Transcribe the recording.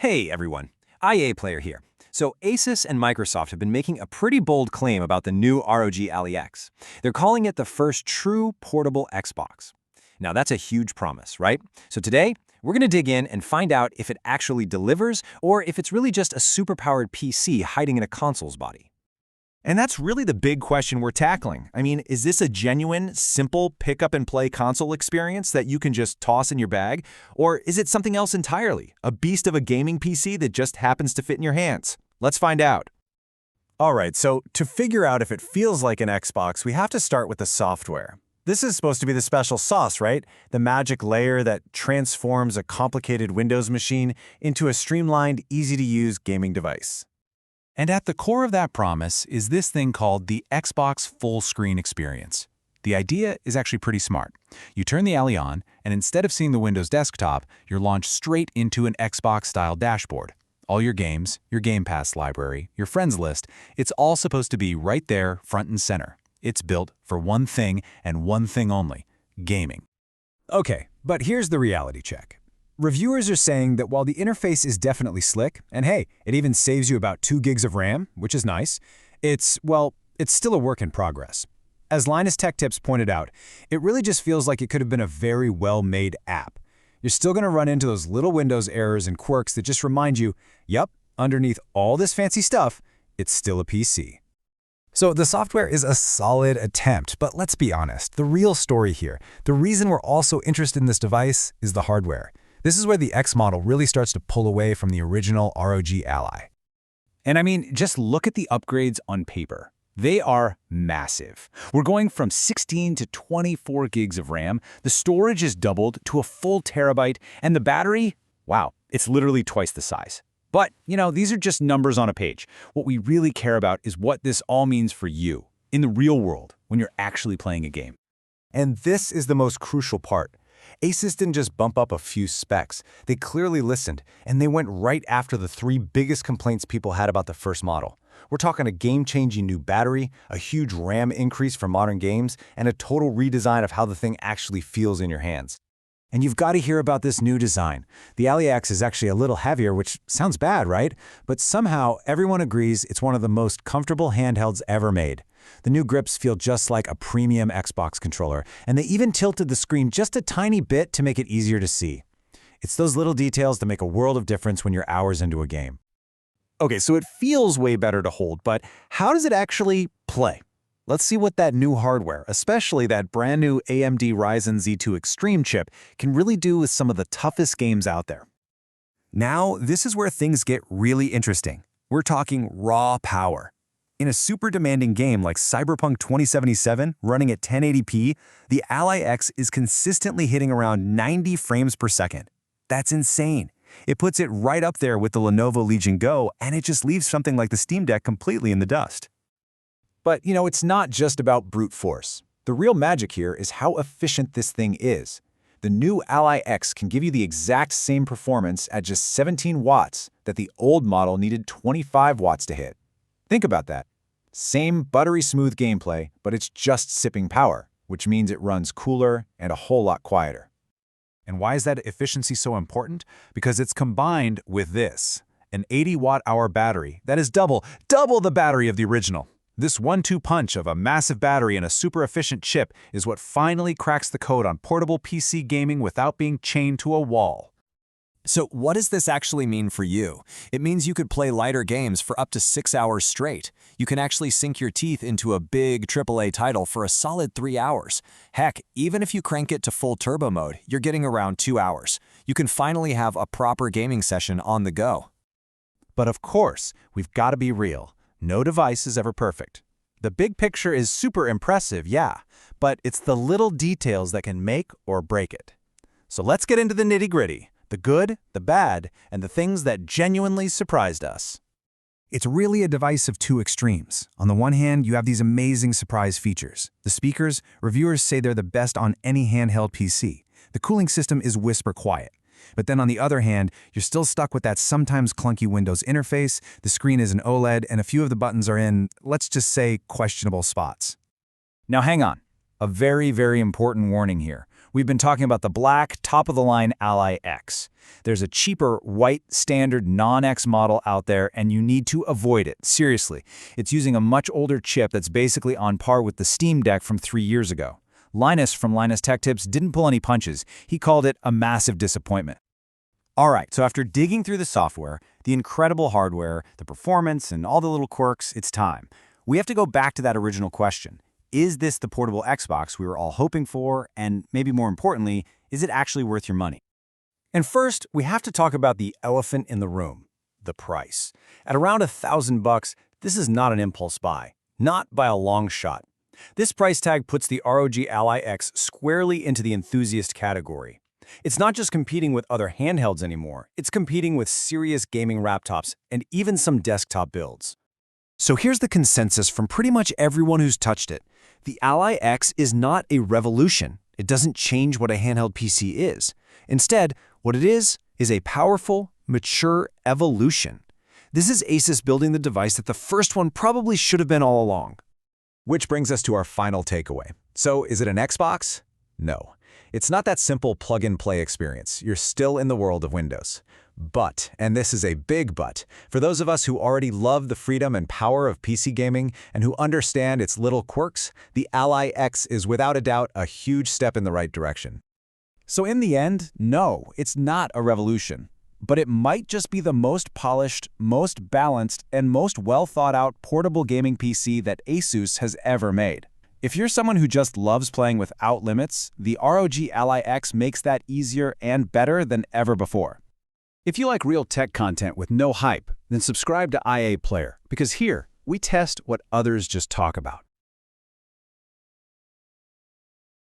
Hey everyone, IA Player here. So ASUS and Microsoft have been making a pretty bold claim about the new ROG Ally X. They're calling it the first true portable Xbox. Now that's a huge promise, right? So today, we're going to dig in and find out if it actually delivers or if it's really just a superpowered PC hiding in a console's body. And that's really the big question we're tackling. I mean, is this a genuine, simple pick-up-and-play console experience that you can just toss in your bag? Or is it something else entirely, a beast of a gaming PC that just happens to fit in your hands? Let's find out. All right, so to figure out if it feels like an Xbox, we have to start with the software. This is supposed to be the special sauce, right? The magic layer that transforms a complicated Windows machine into a streamlined, easy-to-use gaming device. And at the core of that promise is this thing called the Xbox full screen experience. The idea is actually pretty smart. You turn the Ally on, and instead of seeing the Windows desktop, you're launched straight into an Xbox-style dashboard. All your games, your Game Pass library, your friends list, it's all supposed to be right there, front and center. It's built for one thing and one thing only: gaming. Okay, but here's the reality check. Reviewers are saying that while the interface is definitely slick, and hey, it even saves you about 2 gigs of RAM, which is nice, it's still a work in progress. As Linus Tech Tips pointed out, it really just feels like it could have been a very well-made app. You're still going to run into those little Windows errors and quirks that just remind you, yep, underneath all this fancy stuff, it's still a PC. So the software is a solid attempt, but let's be honest, the real story here, the reason we're all so interested in this device is the hardware. This is where the X model really starts to pull away from the original ROG Ally. And I mean, just look at the upgrades on paper. They are massive. We're going from 16 to 24 gigs of RAM, the storage is doubled to a full terabyte, and the battery, wow, it's literally twice the size. But, these are just numbers on a page. What we really care about is what this all means for you, in the real world, when you're actually playing a game. And this is the most crucial part. ASUS didn't just bump up a few specs. They clearly listened, and they went right after the 3 biggest complaints people had about the first model. We're talking a game-changing new battery, a huge RAM increase for modern games, and a total redesign of how the thing actually feels in your hands. And you've got to hear about this new design. The Ally X is actually a little heavier, which sounds bad, right? But somehow, everyone agrees it's one of the most comfortable handhelds ever made. The new grips feel just like a premium Xbox controller, and they even tilted the screen just a tiny bit to make it easier to see. It's those little details that make a world of difference when you're hours into a game. Okay, so it feels way better to hold, but how does it actually play? Let's see what that new hardware, especially that brand new AMD Ryzen Z2 Extreme chip, can really do with some of the toughest games out there. Now, this is where things get really interesting. We're talking raw power. In a super demanding game like Cyberpunk 2077 running at 1080p, the Ally X is consistently hitting around 90 frames per second. That's insane. It puts it right up there with the Lenovo Legion Go, and it just leaves something like the Steam Deck completely in the dust. But, it's not just about brute force. The real magic here is how efficient this thing is. The new Ally X can give you the exact same performance at just 17 watts that the old model needed 25 watts to hit. Think about that. Same buttery smooth gameplay, but it's just sipping power, which means it runs cooler and a whole lot quieter. And why is that efficiency so important? Because it's combined with this, an 80-watt-hour battery that is double the battery of the original. This 1-2 punch of a massive battery and a super efficient chip is what finally cracks the code on portable PC gaming without being chained to a wall. So what does this actually mean for you? It means you could play lighter games for up to 6 hours straight. You can actually sink your teeth into a big AAA title for a solid 3 hours. Heck, even if you crank it to full turbo mode, you're getting around 2 hours. You can finally have a proper gaming session on the go. But of course, we've got to be real. No device is ever perfect. The big picture is super impressive, yeah, but it's the little details that can make or break it. So let's get into the nitty-gritty. The good, the bad, and the things that genuinely surprised us. It's really a device of 2 extremes. On the one hand, you have these amazing surprise features. The speakers, reviewers say they're the best on any handheld PC. The cooling system is whisper quiet. But then on the other hand, you're still stuck with that sometimes clunky Windows interface, the screen is an OLED, and a few of the buttons are in, let's just say, questionable spots. Now hang on. A very, very important warning here. We've been talking about the black, top-of-the-line Ally X. There's a cheaper, white, standard, non-X model out there, and you need to avoid it. Seriously. It's using a much older chip that's basically on par with the Steam Deck from 3 years ago. Linus from Linus Tech Tips didn't pull any punches. He called it a massive disappointment. All right, so after digging through the software, the incredible hardware, the performance, and all the little quirks, it's time. We have to go back to that original question. Is this the portable Xbox we were all hoping for? And maybe more importantly, is it actually worth your money? And first, we have to talk about the elephant in the room, the price. At around $1,000, this is not an impulse buy, not by a long shot. This price tag puts the ROG Ally X squarely into the enthusiast category. It's not just competing with other handhelds anymore, it's competing with serious gaming laptops and even some desktop builds. So here's the consensus from pretty much everyone who's touched it. The Ally X is not a revolution. It doesn't change what a handheld PC is. Instead, what it is a powerful, mature evolution. This is ASUS building the device that the first one probably should have been all along. Which brings us to our final takeaway. So, is it an Xbox? No. It's not that simple plug-and-play experience. You're still in the world of Windows. But, and this is a big but, for those of us who already love the freedom and power of PC gaming and who understand its little quirks, the Ally X is without a doubt a huge step in the right direction. So in the end, no, it's not a revolution. But it might just be the most polished, most balanced, and most well-thought-out portable gaming PC that ASUS has ever made. If you're someone who just loves playing without limits, the ROG Ally X makes that easier and better than ever before. If you like real tech content with no hype, then subscribe to IA Player, because here, we test what others just talk about.